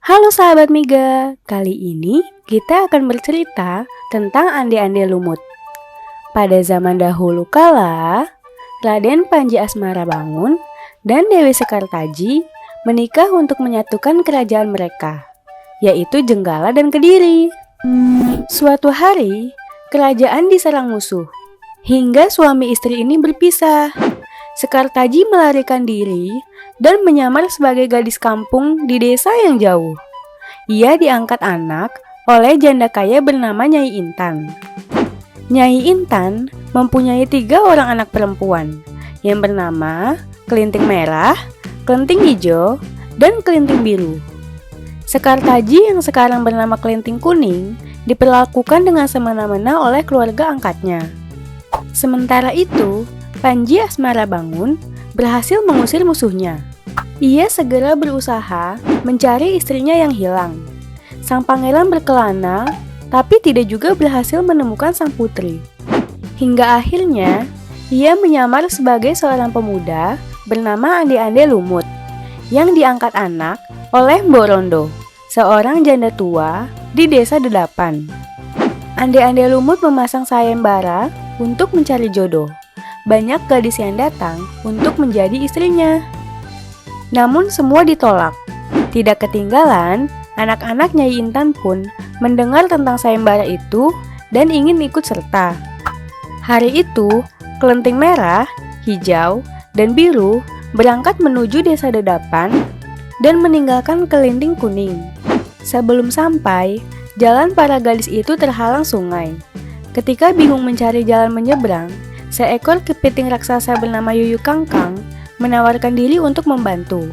Halo sahabat Miga, kali ini kita akan bercerita tentang ande-ande lumut. Pada zaman dahulu kala, Raden Panji Asmarabangun dan Dewi Sekartaji menikah untuk menyatukan kerajaan mereka, yaitu Jenggala dan Kediri. Suatu hari, kerajaan diserang musuh, hingga suami istri ini berpisah. Sekartaji melarikan diri dan menyamar sebagai gadis kampung di desa yang jauh. Ia diangkat anak oleh janda kaya bernama Nyai Intan. Nyai Intan mempunyai 3 orang anak perempuan yang bernama Kelinting Merah, Kelinting Hijau, dan Kelinting Biru. Sekartaji yang sekarang bernama Kelinting Kuning diperlakukan dengan semena-mena oleh keluarga angkatnya. Sementara itu, Panji Asmarabangun berhasil mengusir musuhnya. Ia segera berusaha mencari istrinya yang hilang. Sang pangeran berkelana, tapi tidak juga berhasil menemukan sang putri. Hingga akhirnya, ia menyamar sebagai seorang pemuda bernama Ande-ande Lumut, yang diangkat anak oleh Mbok Rondo, seorang janda tua di desa Dedapan. Ande-ande Lumut memasang sayembara untuk mencari jodoh. Banyak gadis yang datang untuk menjadi istrinya. Namun semua ditolak. Tidak ketinggalan, anak-anak Nyai Intan pun mendengar tentang sayembara itu dan ingin ikut serta. Hari itu, Kelinting Merah, Hijau, dan Biru berangkat menuju desa Dedapan dan meninggalkan Kelinting Kuning. Sebelum sampai, jalan para gadis itu terhalang sungai. Ketika bingung mencari jalan menyeberang, seekor kepiting raksasa bernama Yuyu Kangkang menawarkan diri untuk membantu.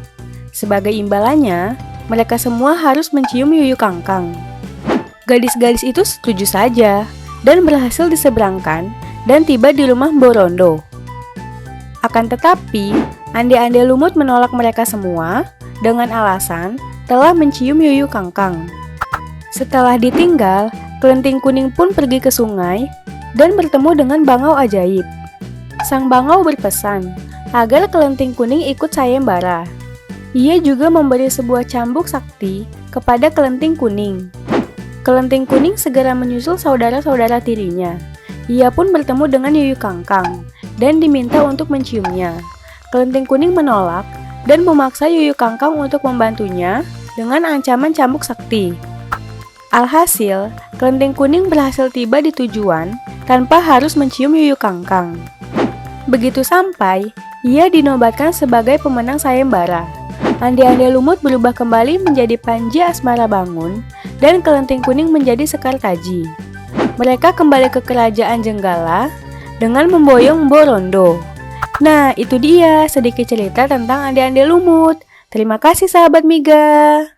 Sebagai imbalannya, mereka semua harus mencium Yuyu Kangkang. Gadis-gadis itu setuju saja dan berhasil diseberangkan dan tiba di rumah Mbok Rondo. Akan tetapi, ande-ande lumut menolak mereka semua dengan alasan telah mencium Yuyu Kangkang. Setelah ditinggal, Kelinting Kuning pun pergi ke sungai dan bertemu dengan bangau ajaib. Sang bangau berpesan agar Kelinting Kuning ikut sayembara. Ia juga memberi sebuah cambuk sakti kepada Kelinting Kuning. Kelinting Kuning segera menyusul saudara-saudara tirinya. Ia pun bertemu dengan Yuyu Kangkang dan diminta untuk menciumnya. Kelinting Kuning menolak dan memaksa Yuyu Kangkang untuk membantunya dengan ancaman cambuk sakti. Alhasil, Kelinting Kuning berhasil tiba di tujuan tanpa harus mencium Yuyu Kangkang. Begitu sampai, ia dinobatkan sebagai pemenang sayembara. Ande-ande lumut berubah kembali menjadi Panji Asmarabangun dan Kelinting Kuning menjadi Sekartaji. Mereka kembali ke kerajaan Jenggala dengan memboyong Mbok Rondo. Nah, itu dia sedikit cerita tentang ande-ande lumut. Terima kasih sahabat Miga.